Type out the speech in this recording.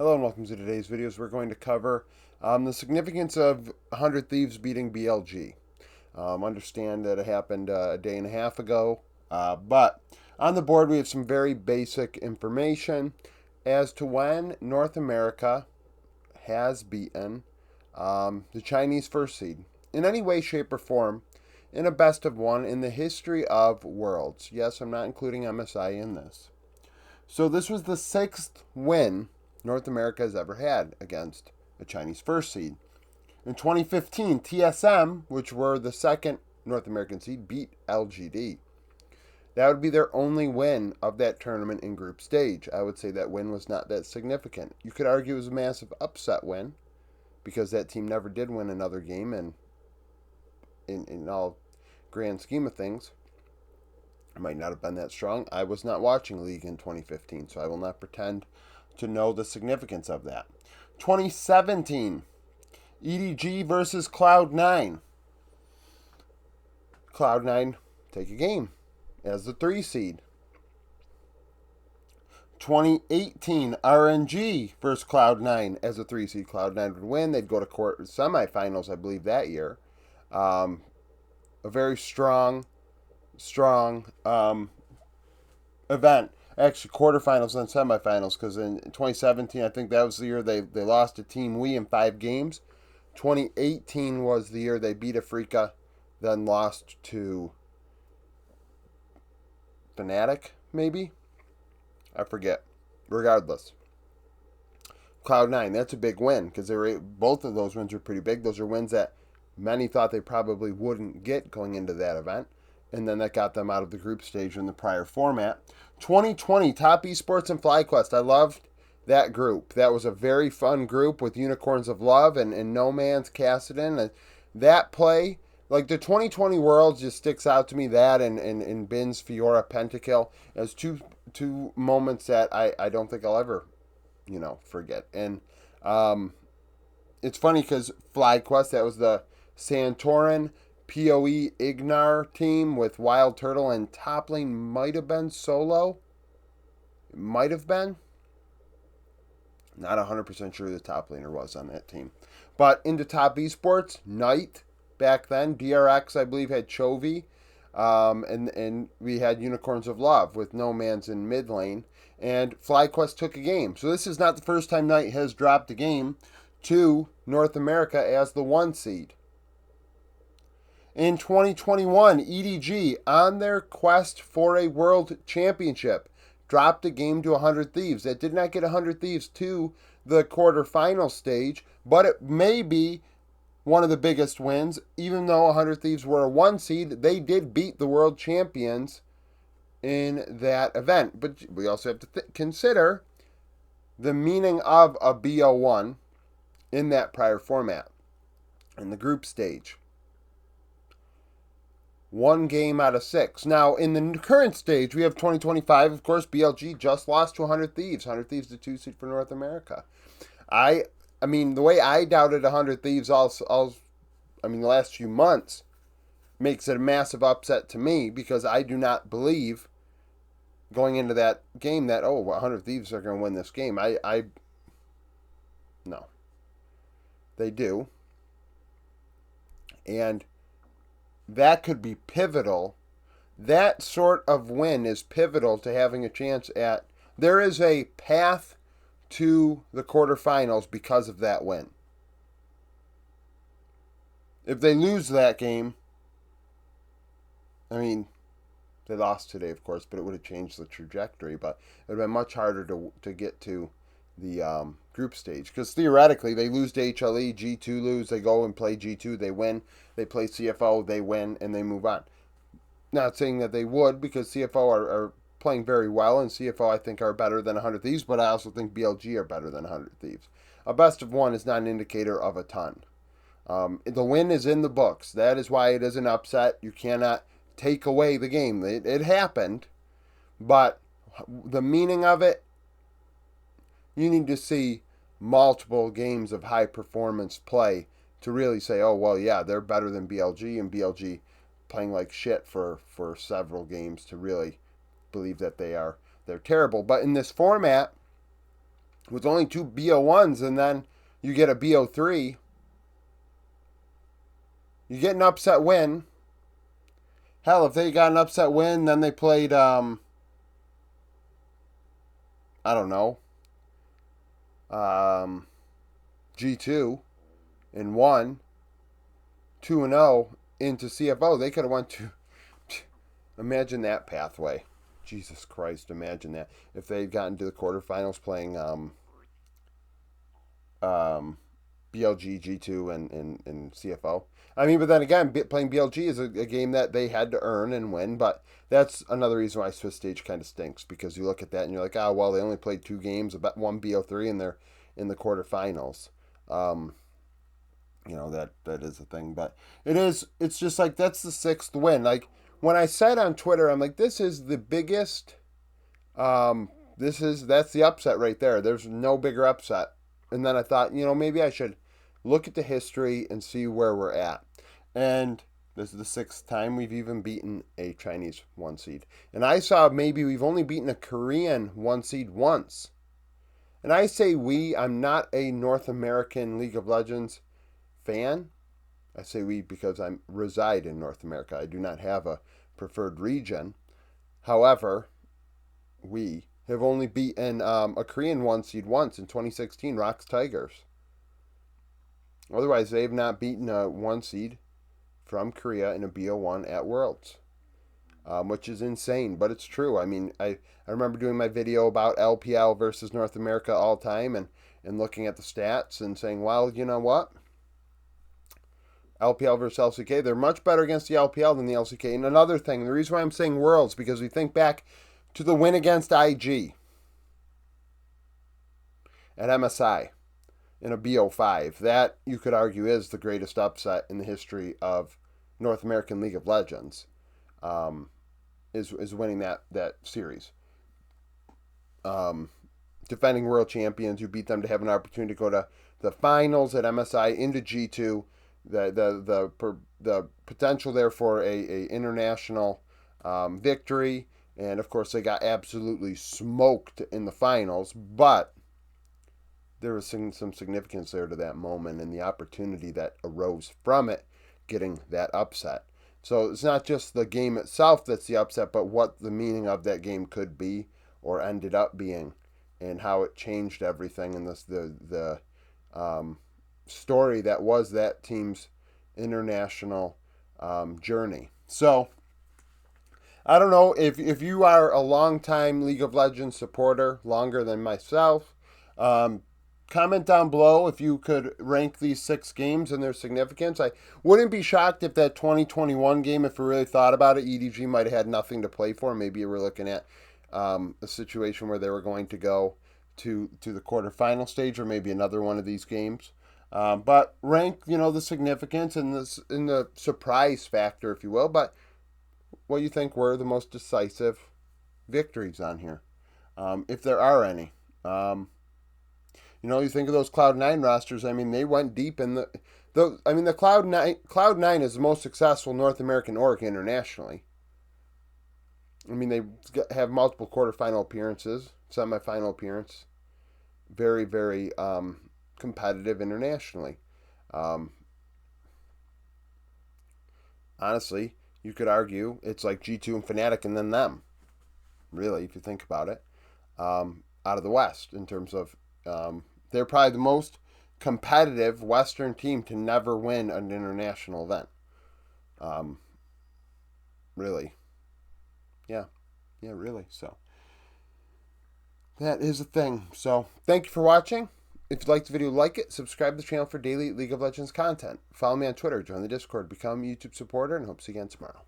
Hello and welcome to today's videos. We're going to cover the significance of 100 Thieves beating BLG. Understand that it happened a day and a half ago, but on the board we have some very basic information as to when North America has beaten the Chinese first seed in any way, shape, or form in a best of one in the history of worlds. Yes, I'm not including MSI in this. So this was the sixth win North America has ever had against a Chinese first seed. In 2015, TSM, which were the second North American seed, beat LGD. That would be their only win of that tournament in group stage. I would say that win was not that significant. You could argue it was a massive upset win because that team never did win another game, and in all grand scheme of things, it might not have been that strong. I was not watching League in 2015, so I will not pretend to know the significance of that. 2017, EDG versus Cloud9. Cloud9 take a game as the 3 seed. 2018, RNG versus Cloud9 as a 3 seed. Cloud9 would win. They'd go to semifinals, I believe, that year. A very strong event. Actually, quarterfinals and semifinals, because in 2017, I think that was the year they lost to Team Wii in 5 games. 2018 was the year they beat Africa, then lost to Fnatic, maybe? I forget. Regardless. Cloud9, that's a big win, because both of those wins were pretty big. Those are wins that many thought they probably wouldn't get going into that event. And then that got them out of the group stage in the prior format. 2020, Top Esports and FlyQuest. I loved that group. That was a very fun group with Unicorns of Love and No Man's Cassidon. That play, like the 2020 Worlds just sticks out to me, that and Bin's Fiora Pentakill as two moments that I don't think I'll ever, forget. And it's funny because FlyQuest, that was the Santorin PoE Ignar team with Wild Turtle, and top lane might have been Solo. It might have been. Not 100% sure who the top laner was on that team. But into Top Esports, Knight back then. DRX, I believe, had Chovy. And we had Unicorns of Love with No Man's in mid lane. And FlyQuest took a game. So this is not the first time Knight has dropped a game to North America as the 1 seed. In 2021, EDG, on their quest for a world championship, dropped a game to 100 Thieves. That did not get 100 Thieves to the quarterfinal stage, but it may be one of the biggest wins. Even though 100 Thieves were a 1 seed, they did beat the world champions in that event. But we also have to consider the meaning of a BO1 in that prior format, in the group stage. 1 game out of 6. Now, in the current stage, we have 2025. Of course, BLG just lost to 100 Thieves. 100 Thieves, the 2 seed for North America. I mean, the way I doubted 100 Thieves the last few months makes it a massive upset to me, because I do not believe going into that game that, 100 Thieves are going to win this game. No. They do. And that could be pivotal. That sort of win is pivotal to having a chance at... There is a path to the quarterfinals because of that win. If they lose that game, they lost today, of course, but it would have changed the trajectory. But it would have been much harder to get to the group stage, because theoretically they lose to HLE, G2 lose, they go and play G2, they win, they play CFO, they win, and they move on. Not saying that they would, because CFO are playing very well, and CFO I think are better than 100 Thieves, but I also think BLG are better than 100 Thieves. A best of 1 is not an indicator of a ton. The win is in the books. That is why it is an upset. You cannot take away the game. It happened, but the meaning of it, you need to see multiple games of high performance play to really say, they're better than BLG, and BLG playing like shit for several games to really believe that they're terrible. But in this format, with only 2 BO1s and then you get a BO3, you get an upset win. Hell, if they got an upset win, then they played, I don't know, G2 and won 2-0 into CFO, they could have went to. Imagine that pathway. Jesus Christ, imagine that. If they had gotten to the quarterfinals playing BLG, G2, and CFO. I mean, but then again, playing BLG is a game that they had to earn and win, but that's another reason why Swiss stage kind of stinks, because you look at that and you're like, oh, well, they only played 2 games, about 1 BO3, and they're in the quarterfinals. That is a thing, but it's just like, that's the 6th win. Like, when I said on Twitter, I'm like, this is the biggest, that's the upset right there. There's no bigger upset. And then I thought, maybe I should look at the history and see where we're at. And this is the 6th time we've even beaten a Chinese 1 seed. And I saw maybe we've only beaten a Korean 1 seed once. And I say I'm not a North American League of Legends fan. I say we because I reside in North America. I do not have a preferred region. However, we have only beaten a Korean 1 seed once in 2016, Rox Tigers. Otherwise, they have not beaten a 1 seed from Korea in a BO1 at Worlds, which is insane, but it's true. I mean, I remember doing my video about LPL versus North America all time and looking at the stats and saying, well, you know what? LPL versus LCK, they're much better against the LPL than the LCK. And another thing, the reason why I'm saying Worlds, because we think back to the win against IG at MSI in a BO5. That, you could argue, is the greatest upset in the history of North American League of Legends, is winning that series. Defending world champions, you beat them to have an opportunity to go to the finals at MSI into G2. The potential there for a international victory, and of course they got absolutely smoked in the finals, but there was some significance there to that moment and the opportunity that arose from it, getting that upset. So it's not just the game itself that's the upset, but what the meaning of that game could be or ended up being, and how it changed everything in the story that was that team's international journey. So I don't know if you are a longtime League of Legends supporter, longer than myself. Comment down below if you could rank these 6 games and their significance. I wouldn't be shocked if that 2021 game, if we really thought about it, EDG might have had nothing to play for. Maybe we're looking at a situation where they were going to go to the quarterfinal stage, or maybe another one of these games. But rank, the significance and the surprise factor, if you will. But what you think were the most decisive victories on here, if there are any. You think of those Cloud9 rosters. I mean, they went deep in the Cloud9 is the most successful North American org internationally. I mean, they have multiple quarterfinal appearances, semifinal appearance. Very, very competitive internationally. Honestly, you could argue it's like G2 and Fnatic and then them. Really, if you think about it. Out of the West, in terms of they're probably the most competitive Western team to never win an international event. Really. Yeah, really. So that is a thing. So thank you for watching. If you liked the video, like it, subscribe to the channel for daily League of Legends content. Follow me on Twitter, join the Discord, become a YouTube supporter, and hope to see you again tomorrow.